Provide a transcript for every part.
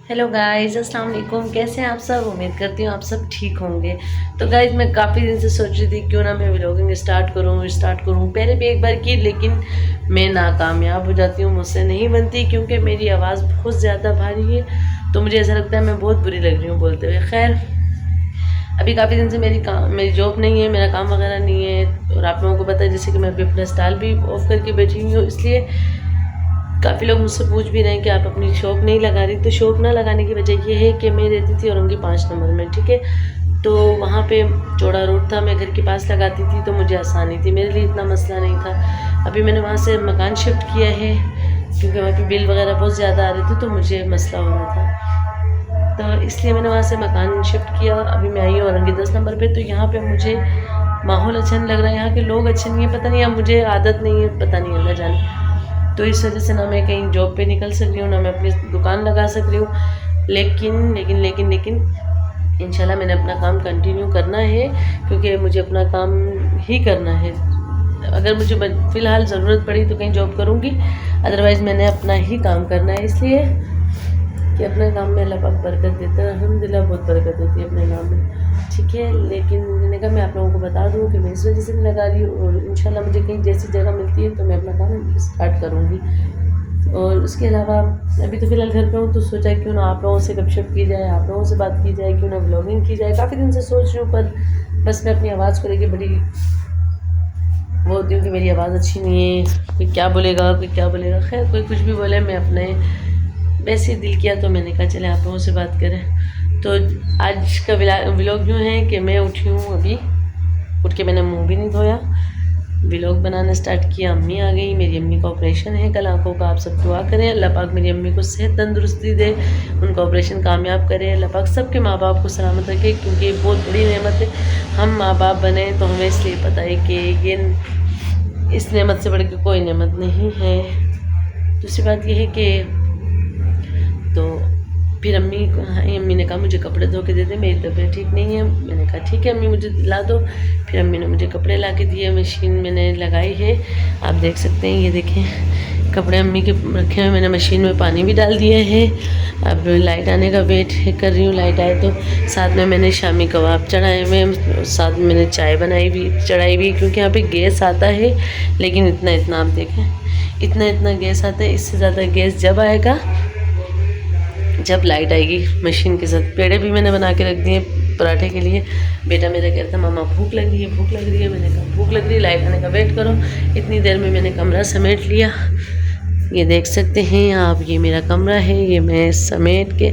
Hello guys, अस्सलाम वालेकुम। कैसे हैं आप सब? उम्मीद करती हूँ आप सब ठीक होंगे। तो गाइस, मैं काफ़ी दिन से सोच रही थी क्यों ना मैं व्लॉगिंग स्टार्ट करूँ। पहले भी एक बार की, लेकिन मैं नाकामयाब हो जाती हूँ, मुझसे नहीं बनती क्योंकि मेरी आवाज़ बहुत ज़्यादा भारी है। तो मुझे ऐसा लगता है मैं बहुत बुरी लग रही हूँ बोलते हुए। खैर, अभी काफ़ी दिन से मेरी जॉब नहीं है, मेरा काम वगैरह नहीं है। और आप लोगों को पता है जैसे कि मैं अभी अपना स्टाइल भी ऑफ करके बैठी हुई हूँ, इसलिए काफ़ी लोग मुझसे पूछ भी रहे हैं कि आप अपनी शॉप नहीं लगा रही। तो शॉप ना लगाने की वजह ये है कि मैं रहती थी औरंगी 5 नंबर में, ठीक है। तो वहाँ पे चौड़ा रोड था, मैं घर के पास लगाती थी तो मुझे आसानी थी, मेरे लिए इतना मसला नहीं था। अभी मैंने वहाँ से मकान शिफ्ट किया है क्योंकि वहाँ पे बिल वगैरह बहुत ज़्यादा आ रहे थे, तो मुझे मसला हो रहा था। तो इसलिए मैंने वहाँ से मकान शिफ्ट किया। अभी मैं आई हूँ औरंगी 10 नंबर पर। तो यहाँ पर मुझे माहौल अच्छा नहीं लग रहा है, यहाँ के लोग अच्छे नहीं है, पता नहीं, अब मुझे आदत नहीं है, पता नहीं अल्लाह जाने। तो इस वजह से ना मैं कहीं जॉब पे निकल सक रही हूँ, ना मैं अपनी दुकान लगा सक रही हूँ। लेकिन लेकिन लेकिन लेकिन इंशाल्लाह मैंने अपना काम कंटिन्यू करना है क्योंकि मुझे अपना काम ही करना है। अगर मुझे फ़िलहाल ज़रूरत पड़ी तो कहीं जॉब करूँगी, अदरवाइज़ मैंने अपना ही काम करना है। इसलिए कि अपने काम में अल्लाह पाक बरकत देता है, अल्हम्दुलिल्लाह बहुत बरकत होती है अपने काम में, ठीक है। लेकिन मैंने कहा मैं आप लोगों को बता दूँ कि मैं इस वजह से नहीं लगा रही हूँ, और इंशाल्लाह मुझे कहीं जैसी जगह मिलती है तो मैं अपना काम स्टार्ट करूँगी। और उसके अलावा अभी तो फ़िलहाल घर पे हूँ, तो सोचा क्यों ना आप लोगों से गपशप की जाए, आप लोगों से बात की जाए, क्यों ना व्लॉगिंग की जाए। काफ़ी दिन से सोच रही हूँ, पर बस मैं अपनी आवाज़ को लेके बड़ी वो होती हूँ कि मेरी आवाज़ अच्छी नहीं है, कोई क्या बोलेगा, कोई क्या बोलेगा। खैर, कोई कुछ भी बोले, मैं अपने वैसे ही दिल किया तो मैंने कहा चले आप लोगों से बात करें। तो आज का व्लॉग यूँ है कि मैं उठी हूँ, अभी उठ के मैंने मुँह भी नहीं धोया, व्लॉग बनाना स्टार्ट किया। अम्मी आ गई, मेरी अम्मी का ऑपरेशन है कल आँखों का। आप सब दुआ करें अल्लाह पाक मेरी अम्मी को सेहत तंदुरुस्ती दे, उनका ऑपरेशन कामयाब करे। अल्लाह पाक सबके माँ बाप को सलामत रखे, क्योंकि ये बहुत बड़ी नेमत है। हम माँ बाप बने तो हमें इसलिए पता है कि ये इस नेमत से बढ़ के कोई नेमत नहीं है। दूसरी बात यह है कि तो फिर अम्मी ने कहा मुझे कपड़े धो के दे दे, मेरी तबीयत ठीक नहीं है। मैंने कहा ठीक है अम्मी, मुझे दिला दो। फिर अम्मी ने मुझे कपड़े ला के दिए, मशीन मैंने लगाई है, आप देख सकते हैं। ये देखें कपड़े अम्मी के रखे हुए, मैंने मशीन में पानी भी डाल दिया है। अब लाइट आने का वेट कर रही हूँ, लाइट आए तो। साथ में मैंने शामी कबाब चढ़ाए हुए, साथ में मैंने चाय चढ़ाई भी, क्योंकि यहाँ पर गैस आता है, लेकिन इतना आप देखें, इतना गैस आता है। इससे ज़्यादा गैस जब आएगा जब लाइट आएगी मशीन के साथ। पेड़े भी मैंने बना के रख दिए पराठे के लिए। बेटा मेरा कहता मामा भूख लग रही है। मैंने कहा भूख लग रही है, लाइट आने का वेट करो। इतनी देर में मैंने कमरा समेट लिया। ये देख सकते हैं आप, ये मेरा कमरा है, ये मैं समेट के,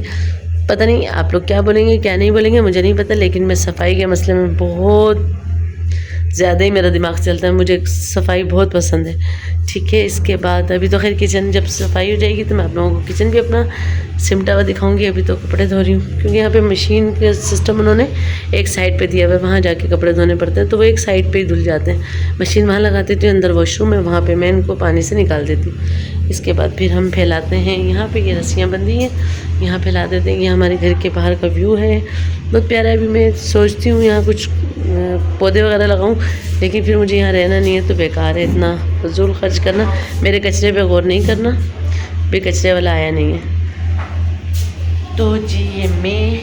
पता नहीं आप लोग क्या बोलेंगे क्या नहीं बोलेंगे मुझे नहीं पता, लेकिन मैं सफाई के मसले में बहुत ज़्यादा ही मेरा दिमाग चलता है, मुझे सफाई बहुत पसंद है, ठीक है। इसके बाद अभी तो खैर किचन जब सफाई हो जाएगी तो मैं आप लोगों को किचन भी अपना सिमटा हुआ दिखाऊंगी। अभी तो कपड़े धो रही हूँ, क्योंकि यहाँ पे मशीन का सिस्टम उन्होंने एक साइड पे दिया हुआ है, वहाँ जाके कपड़े धोने पड़ते हैं, तो वो एक साइड पे ही धुल जाते हैं। मशीन वहाँ लगा देती हूँ, अंदर वॉशरूम है, वहाँ पर मैं इनको पानी से निकाल देती हूँ। इसके बाद फिर हम फैलाते हैं, यहाँ पर ये रस्सियाँ बंधी हैं, यहाँ फैला देते हैं। ये हमारे घर के बाहर का व्यू है, बहुत प्यारा है। अभी मैं सोचती हूँ यहाँ कुछ पौधे वगैरह लगाऊं, लेकिन फिर मुझे यहाँ रहना नहीं है तो बेकार है इतना फजूल खर्च करना। मेरे कचरे पे गौर नहीं करना, भी कचरे वाला आया नहीं है। तो जी ये मैं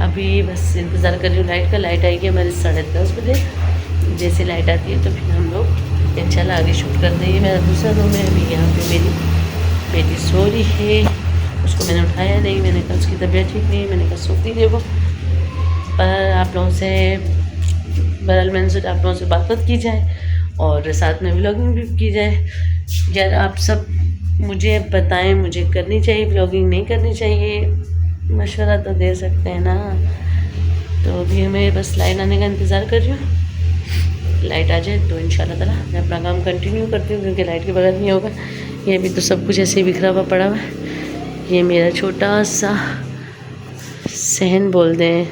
अभी बस इंतज़ार कर रही हूँ लाइट का। लाइट आएगी हमारे 10:30 बजे। जैसे लाइट आती है तो फिर हम लोग इंशाल्लाह आगे शूट कर देंगे। मेरा दूसरा रूम है, अभी यहाँ पर मेरी बेटी सो रही है, उसको मैंने उठाया नहीं, मैंने कहा उसकी तबीयत ठीक नहीं है, मैंने कहा सोती रहे वो। पर आप लोगों से बहरहाल मैंने सोचा आप लोगों से बात की जाए और साथ में व्लॉगिंग भी की जाए। यार आप सब मुझे बताएं, मुझे करनी चाहिए व्लॉगिंग, नहीं करनी चाहिए, मशवरा तो दे सकते हैं ना। तो अभी हमें बस लाइट आने का इंतज़ार कर रही हूँ, लाइट आ जाए तो इंशाल्लाह ताला मैं अपना काम कंटिन्यू करती हूँ, क्योंकि लाइट के बगैर नहीं होगा। ये अभी तो सब कुछ ऐसे ही बिखरा हुआ पड़ा हुआ है। ये मेरा छोटा सा सहन बोल दें,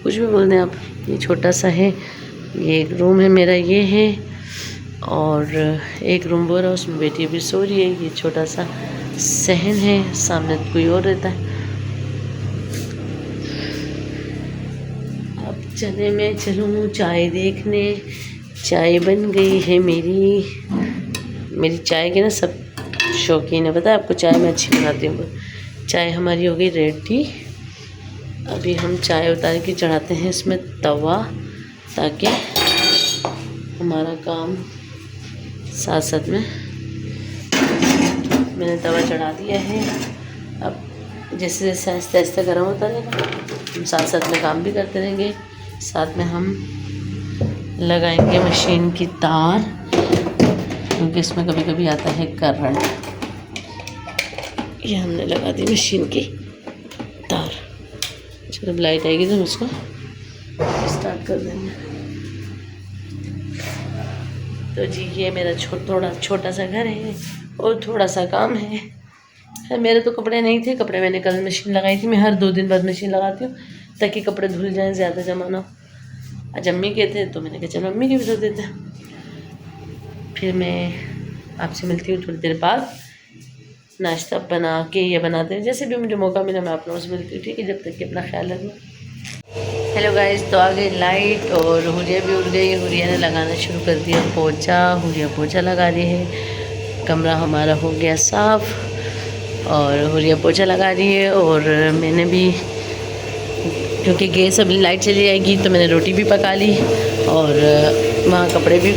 कुछ भी बोल दें आप, ये छोटा सा है। ये एक रूम है मेरा, ये है, और एक रूम वो रहा, उसमें बेटी अभी सो रही है। ये छोटा सा सहन है, सामने कोई और रहता है। अब चले मैं चलूँ चाय देखने। चाय बन गई है मेरी चाय के ना सब शौकीन है, पता है आपको, चाय मैं अच्छी बनाती हूँ। चाय हमारी हो गई रेडी। अभी हम चाय उतार के चढ़ाते हैं इसमें तवा, ताकि हमारा काम साथ साथ में। मैंने तवा चढ़ा दिया है। अब जैसे जैसे आहिस्ता आहिस्ता गर्म होता रहेगा, हम साथ साथ में काम भी करते रहेंगे। साथ में हम लगाएंगे मशीन की तार, क्योंकि इसमें कभी कभी आता है करंट। ये हमने लगा दी मशीन की तार। जब लाइट आएगी तो हम इसको स्टार्ट कर देंगे। तो जी ये मेरा थोड़ा छोटा सा घर है और थोड़ा सा काम है। मेरे तो कपड़े नहीं थे, कपड़े मैंने कल मशीन लगाई थी। मैं हर 2 दिन बाद मशीन लगाती हूँ ताकि कपड़े धुल जाएं, ज़्यादा जमा ना हो। आज अम्मी के थे तो मैंने कहा चलो अम्मी के भी धो देते हैं। फिर मैं आपसे मिलती हूँ थोड़ी देर बाद। नाश्ता बना के ये बनाते हैं, जैसे भी मुझे मौका मिला मैं आप लोगों से मिलती हूँ, ठीक है। जब तक कि अपना ख्याल रखना। हेलो गाइस, तो आ गई लाइट और हुरिया भी उठ गई। हुरिया ने लगाना शुरू कर दिया पोछा। हुरिया पोछा लगा रही है। कमरा हमारा हो गया साफ़ और हुरिया पोछा लगा रही है। और मैंने भी, क्योंकि गैस अभी लाइट चली जाएगी, तो मैंने रोटी भी पका ली और वहाँ कपड़े भी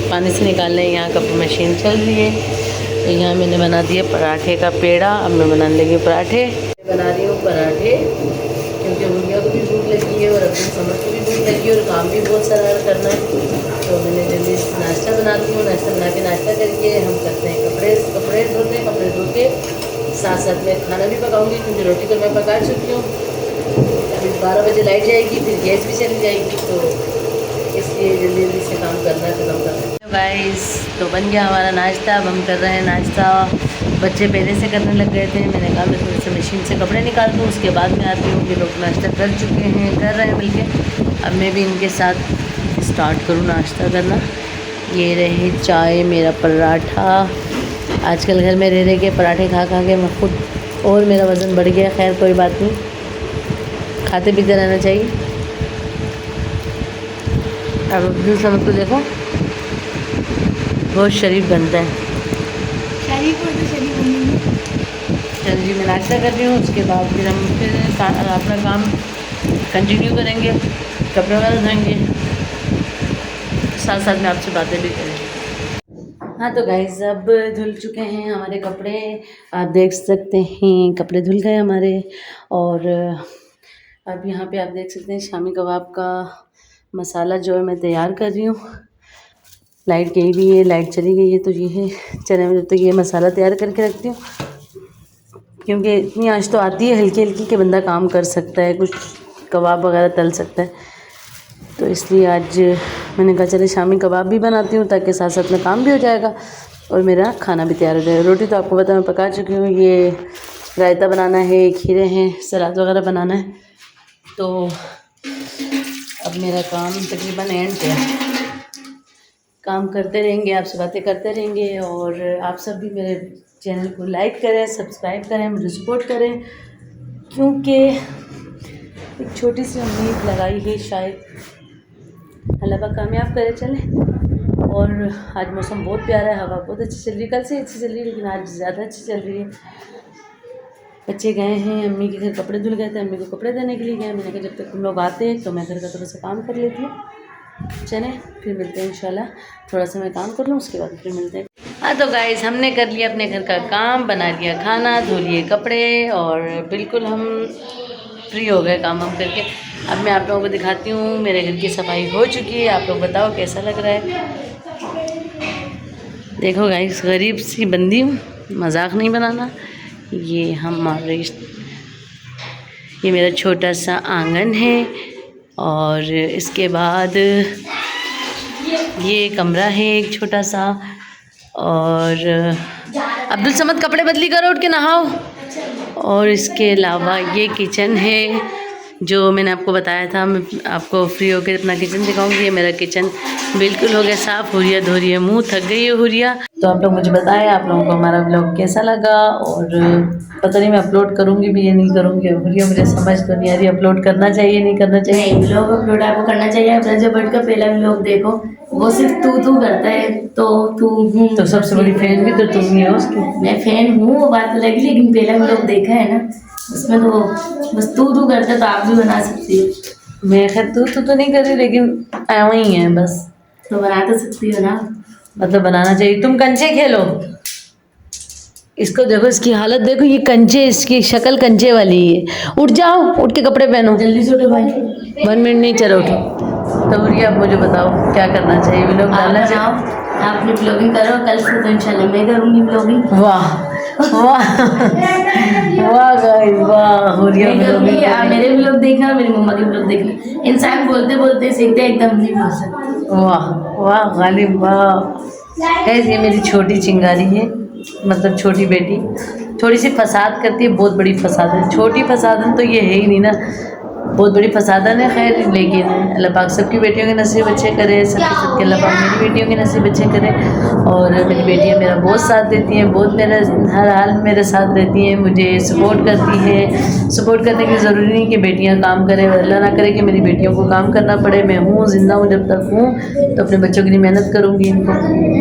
पानी से निकाल रहे हैं। यहाँ कप मशीन चल रही है। तो यहाँ मैंने बना दिया पराठे का पेड़ा। अब मैं बनाने लगी पराठे। बना रही हूँ पराठे क्योंकि हुरिया को भी भूख लगी है और अपनी समझ को भी भूख लगी है और काम भी बहुत सारा करना है। तो मैंने जल्दी नाश्ता बनाती हूँ। नाश्ता बना के नाश्ता करके हम करते हैं कपड़े धोते हैं। कपड़े धो के साथ साथ में खाना भी पकाऊंगी, क्योंकि रोटी तो मैं पका चुकी हूँ। अभी 12 बजे लाइट जाएगी, फिर गैस भी चली जाएगी, तो इसलिए जल्दी जल्दी से काम करना खत्म करना है। गाइस, तो बन गया हमारा नाश्ता। अब हम कर रहे हैं नाश्ता। बच्चे पहले से करने लग गए थे। मैंने कहा मैं थोड़ी सी मशीन से कपड़े निकाल दूँ, उसके बाद में आती हूँ। ये लोग नाश्ता कर चुके हैं, कर रहे हैं बल्कि। अब मैं भी इनके साथ स्टार्ट करूँ नाश्ता करना। ये रहे चाय, मेरा पराठा। आजकल घर में रह के पराठे खा खा के मैं खुद और मेरा वज़न बढ़ गया। खैर कोई बात नहीं, खाते पीते रहना चाहिए। अब अब्दुल समद को देखो, बहुत शरीफ बनता है। शरीफ और तो शरीफ बनेंगे। चल जी, मैं नाश्ता कर रही हूँ। उसके बाद फिर हम अपना काम कंटिन्यू करेंगे, कपड़े वगैरह धोएंगे, साथ साथ में आपसे बातें भी करेंगे। हाँ तो गाइस, अब धुल चुके हैं हमारे कपड़े। आप देख सकते हैं कपड़े धुल गए हमारे। और अब यहाँ पे आप देख सकते हैं शामी कबाब का मसाला जो है मैं तैयार कर रही हूँ। लाइट गई भी है, लाइट चली गई है, तो ये है। चले मैं जब तक ये मसाला तैयार करके रखती हूँ, क्योंकि इतनी आंच तो आती है हल्की हल्की कि बंदा काम कर सकता है, कुछ कबाब वगैरह तल सकता है। तो इसलिए आज मैंने कहा चले शामी कबाब भी बनाती हूँ, ताकि साथ साथ में काम भी हो जाएगा और मेरा खाना भी तैयार हो जाएगा। रोटी तो आपको पता मैं पका चुकी हूँ। ये रायता बनाना है, खीरे हैं, सलाद वगैरह बनाना है। तो अब मेरा काम तकरीबन एंड है। काम करते रहेंगे, आपसे बातें करते रहेंगे। और आप सब भी मेरे चैनल को लाइक करें, सब्सक्राइब करें, मुझे सपोर्ट करें, क्योंकि एक छोटी सी उम्मीद लगाई है, शायद अल्लाह पाक कामयाब करे चले। और आज मौसम बहुत प्यारा है, हवा बहुत अच्छी चल रही है। कल से अच्छी चल रही है, लेकिन आज ज़्यादा अच्छी चल रही है। बच्चे गए हैं अम्मी के घर, कपड़े धुल गए थे, अम्मी को कपड़े देने के लिए गए। मैंने कहा जब तक तुम लोग आते हैं तो मैं घर का थोड़ा सा काम कर लेती हूँ। चले फिर मिलते हैं इंशाल्लाह। थोड़ा सा मैं काम कर लूँ, उसके बाद फिर मिलते हैं। हाँ तो गाइस, हमने कर लिया अपने घर का काम, बना लिया खाना, धो लिए कपड़े और बिल्कुल हम फ्री हो गए काम हम करके। अब मैं आप लोगों को दिखाती हूँ, मेरे घर की सफाई हो चुकी है। आप लोग बताओ कैसा लग रहा है। देखो गाइस, गरीब सी बंदी हूँ, मजाक नहीं बनाना। ये हमारे, ये मेरा छोटा सा आंगन है और इसके बाद ये कमरा है एक छोटा सा। और अब्दुल समद कपड़े बदली करो, उठ के नहाओ। और इसके अलावा ये किचन है जो मैंने आपको बताया था। मैं आपको फ्री होकर अपना किचन दिखाऊंगी। ये मेरा किचन बिल्कुल हो गया साफ़। हुरिया धो रही है, मुँह थक गई है हुरिया। तो आप लोग मुझे बताएं आप लोगों को हमारा ब्लॉग कैसा लगा। और पता नहीं मैं अपलोड करूँगी भी या नहीं करूँगी। हुरिया मुझे समझ तो नहीं आ रही, अपलोड करना चाहिए नहीं करना चाहिए। नहीं, ब्लॉग अपलोड आपको करना चाहिए। ब्रजबट का पहला ब्लॉग देखो, वो सिर्फ तू करता है, तू तो सबसे बड़ी फैन भी तो तुम ही हो उसकी। मैं फैन हूँ, वो बात तो लगी, लेकिन पहले हम लोग देखा है ना, उसमें तो बस तू करता है, तो आप भी बना सकती हो। मैं खैर तू तो नहीं कर रही, लेकिन आया ही है बस। तो बना तो सकती हो ना। मतलब बनाना चाहिए। तुम कंचे खेलो। इसको देखो, इसकी हालत देखो, ये कंचे, इसकी शक्ल कंचे वाली है। उठ जाओ, उठ के कपड़े पहनो। जल्दी से उठो भाई। 1 मिनट नहीं, चलो उठो। तो उठिए, आप मुझे बताओ क्या करना चाहिए। व्लॉग डालना चाहिए। आप अपनी ब्लॉगिंग करो, कल से तो इंशाल्लाह मैं करूँगी ब्लॉगिंग। वाह वाह वाह गाइस, वाह। हुरिया आप मेरे ब्लॉग देखना, मेरी मम्मा के ब्लॉग देखना। इंसान बोलते बोलते सीखते, एकदम नहीं बोल सकते। वाह वाह गालिब, वाह। गाइस, ये मेरी छोटी चिंगारी है, मतलब छोटी बेटी। थोड़ी सी फसाद करती है, बहुत बड़ी फसादन। छोटी फसादन तो ये है ही नहीं ना, बहुत बड़ी फसादन है। खैर, लेकिन अल्लाह पाक सबकी बेटियों के नसीब अच्छे करे, सबके सबके अल्लाह पाक मेरी बेटियों के नसीब अच्छे करे। और मेरी बेटियां मेरा बहुत साथ देती हैं, बहुत मेरा हर हाल में मेरे साथ रहती हैं, मुझे सपोर्ट करती हैं। सपोर्ट करने की ज़रूरी नहीं कि बेटियां काम करें, अल्लाह ना करे कि मेरी बेटियों को काम करना पड़े। मैं हूँ, ज़िंदा हूँ, जब तक हूँ तो अपने बच्चों के लिए मेहनत करूँगी, इनको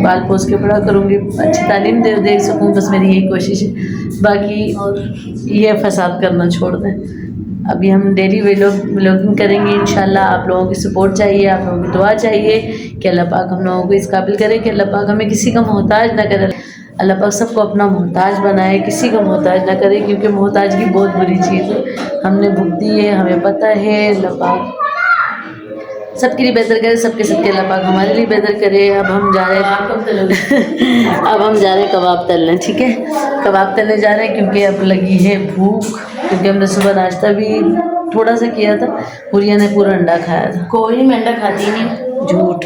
पाल पोस के बड़ा करूँगी, अच्छी तालीम दे सकूँ, बस मेरी यही कोशिश है। बाकी ये फसाद करना छोड़ दें। अभी हम डेली व्लॉगिंग करेंगे इंशाल्लाह। आप लोगों की सपोर्ट चाहिए, आप लोगों की दुआ चाहिए कि अल्लाह पाक हम लोगों को इस काबिल करे कि अल्लाह पाक हमें किसी का मोहताज ना करे। अल्लाह पाक सबको अपना मोहताज बनाए, किसी का मोहताज ना करे, क्योंकि मोहताजगी बहुत बुरी चीज़ है। हमने भुगती है, हमें पता है। अल्लाह पाक सबके लिए बेहतर करे, सबके सबके अल्लाह पाक हमारे लिए बेहतर करे। अब हम जा रहे हैं अब हम जा रहे हैं कबाब तलने, ठीक है। कबाब तलने जा रहे हैं क्योंकि अब लगी है भूख, क्योंकि हमने सुबह नाश्ता भी थोड़ा सा किया था। हुरिया ने पूरा अंडा खाया था। कोई नहीं, मैं अंडा खाती नहीं। झूठ,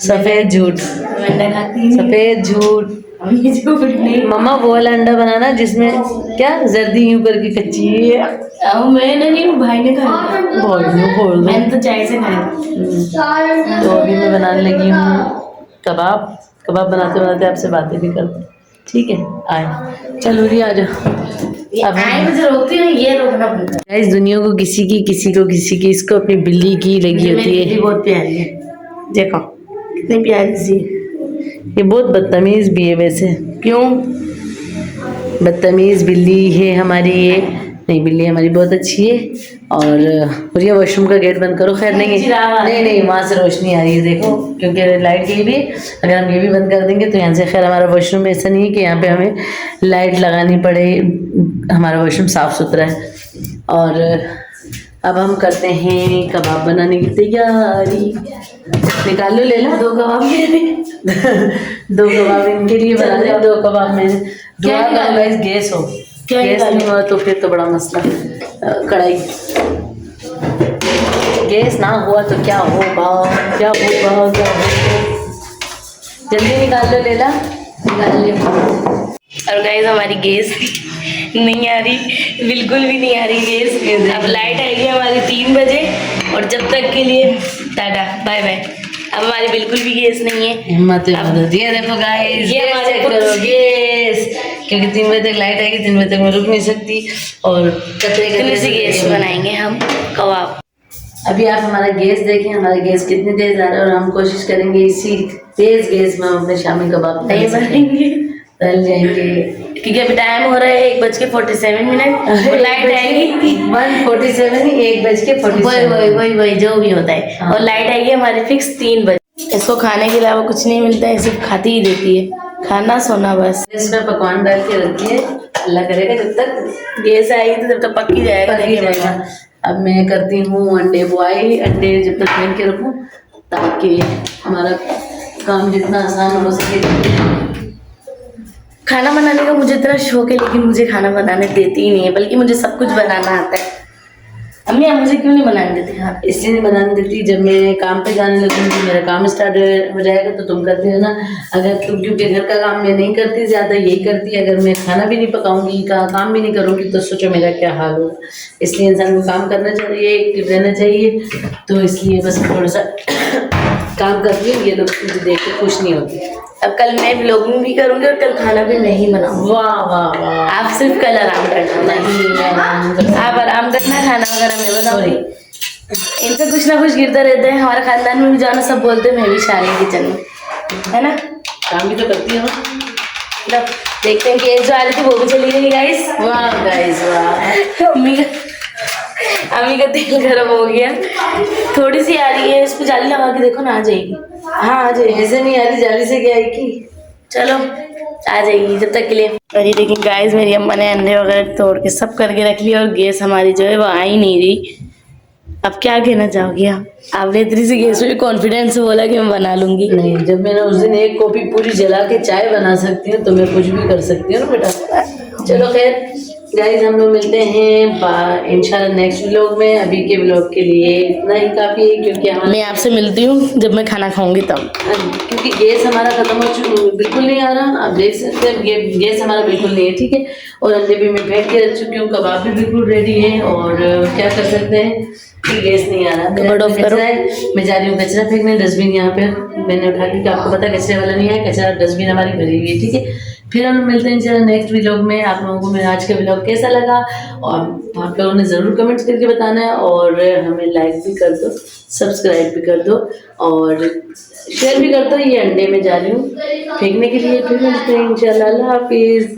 सफ़ेद झूठ, मैं अंडा खाती नहीं। सफ़ेद झूठ। झूठ नहीं। मम्मा वो वाला अंडा बनाना जिसमें क्या जर्दी यूं करके कच्ची है। मैंने नहीं, भाई ने खाया। बोल मैंने तो चाय से खाया। तो अभी मैं बनाने लगी हूँ कबाब बनाते बनाते आपसे बातें भी करते हैं, ठीक है। आए, चलो आ जाओ। अब आए मुझे रोकती नहीं, ये रोकना पड़ता है। इस दुनिया को किसी की इसको अपनी बिल्ली की लगी होती है। बहुत प्यारी है, देखो कितनी प्यारी सी। ये बहुत बदतमीज भी है वैसे। क्यों? बदतमीज बिल्ली है हमारी ये। नहीं, बिल्ली हमारी बहुत अच्छी है। और भैया वॉशरूम का गेट बंद करो। खैर नहीं, वहाँ से रोशनी आ रही है, देखो, क्योंकि लाइट गई भी। अगर हम ये भी बंद कर देंगे तो यहाँ से, खैर हमारा वॉशरूम ऐसा नहीं है कि यहाँ पे हमें लाइट लगानी पड़े, हमारा वॉशरूम साफ़ सुथरा है। और अब हम करते हैं कबाब बनाने की तैयारी। निकाल लो, ले लो 2 कबाब मेरे 2 कबाब इनके लिए बना दे, 2 कबाब मेरे। दुआ करो गाइस गैस हो, गैस नहीं हुआ तो फिर तो बड़ा मसला। कढ़ाई, गैस ना हुआ तो क्या होगा, क्या होगा, क्या होगा। जल्दी निकाल लो, लेला निकाल लो। और गाइस हमारी गैस नहीं आ रही, बिल्कुल भी नहीं आ रही गैस। अब लाइट आएगी हमारी 3 बजे, और जब तक के लिए टाटा बाय बाय। अब हमारी बिल्कुल भी गैस नहीं है। हिम्मत ये देखो गाइस, ये हमारे चेक करो गैस, क्योंकि 3 बजे तक लाइट आएगी, 3 बजे तक मैं रुक नहीं सकती। और कतरे से गैस बनाएंगे हम कबाब। अभी आप हमारा गैस देखें, हमारा गैस कितनी तेज आ रहा है, और हम कोशिश करेंगे इसी तेज गैस में हम अपने शामी कबाब नहीं बनाएंगे, तल जाएंगे। क्योंकि अभी टाइम हो रहा है 1:47, और लाइट आएगी 1:47 ही, 1:47। वही जो भी होता है। हाँ। और लाइट आएगी हमारी फिक्स 3 बजे। इसको खाने के अलावा कुछ नहीं मिलता है, सिर्फ खाती ही देती है, खाना सोना बस। इसमें पकवान डाल के रखिए, अल्लाह करेगा जब तक गैस आएगी तो जब तक पक ही जाएगा। पक ही जाएगा। अब मैं करती हूँ अंडे बॉयल, अंडे जब तक फेंट के रखूँ, ताकि हमारा काम जितना आसान हो सके। खाना बनाने का मुझे इतना शौक है, लेकिन मुझे खाना बनाने देती ही नहीं है, बल्कि मुझे सब कुछ बनाना आता है। अम्मी आप मुझे क्यों नहीं बनाने देती? हाँ, इसलिए नहीं बनाने देती, जब मैं काम पे जाने लगूंगी, मेरा काम स्टार्ट हो जाएगा तो तुम करती हो ना। अगर तुम, क्योंकि घर का काम मैं नहीं करती, ज़्यादा यही करती है। अगर मैं खाना भी नहीं पकाऊंगी, काम भी नहीं करूँगी, तो सोचो मेरा क्या हाल होगा। इसलिए इंसान को काम करना चाहिए, एक्टिव रहना चाहिए। तो इसलिए बस थोड़ा सा काम करती हूँ, ये लोग मुझे देख के खुश नहीं होती। अब कल मैं व्लॉगिंग भी करूँगी, और कल खाना भी मैं ही बनाऊँगी। वाह वाह वाह। आप सिर्फ कल आराम करना। नहीं, मैं आराम आप आराम करना, खाना वगैरह मैं बनाऊँगी। इनसे कुछ ना कुछ गिरता रहता है। हमारे खानदान में भी जाना सब बोलते हैं मैं भी शानी किचन में, है ना? काम भी तो करती हूँ। मतलब देखते हैं कि जो आ रही थी वो भी चली गई गाइस। वाह गाइस वाह। अम्मी का तेल गर्म हो गया, थोड़ी सी आ रही है, इस पे जाली लगा के देखो ना, आ जाएगी। हाँ आ जाएगी। ऐसे नहीं आ रही, जाली से क्या आएगी? चलो आ जाएगी जब तक के लिए। और ये देखिए गाइस, मेरी अम्मा ने अंडे वगैरह तोड़ के सब करके रख लिया और गैस हमारी जो है वो आ ही नहीं रही। अब क्या कहना चाहोगी आप? आपने इतनी सी गैस में कॉन्फिडेंस से बोला कि मैं बना लूंगी। नहीं, जब मैंने उस दिन एक कॉपी पूरी जला के चाय बना सकती हूँ तो मैं कुछ भी कर सकती हूँ ना बेटा। चलो खैर गाइस, हम लोग मिलते हैं इंशाल्लाह नेक्स्ट व्लॉग में। अभी के व्लॉग के लिए इतना ही काफ़ी है, क्योंकि मैं आपसे मिलती हूँ जब मैं खाना खाऊंगी तब। क्योंकि गैस हमारा खत्म हो चुका, बिल्कुल नहीं आ रहा। आप देख सकते हैं गैस हमारा बिल्कुल नहीं है, ठीक है। और अंडे भी मैं फेंक के रख चुकी हूँ, कबाब भी बिल्कुल रेडी है। और क्या कर सकते हैं कि गैस नहीं आ रहा। मेरा कचरा है, मैं जा रही हूँ कचरा फेंकने। डस्टबिन यहाँ पे मैंने उठा के, आपको पता है कचरे वाला नहीं है, कचरा डस्टबिन हमारी भरी हुई है, ठीक है। फिर हम मिलते हैं चलो नेक्स्ट व्लॉग में। आप लोगों को मेरा आज का व्लॉग कैसा लगा और आप लोगों ने ज़रूर कमेंट्स करके बताना है। और हमें लाइक भी कर दो, सब्सक्राइब भी कर दो और शेयर भी कर दो। ये अंडे में जा रही हूँ फेंकने के लिए। फिर मिलते हैं इंशाल्लाह। अल्लाह हाफिज़।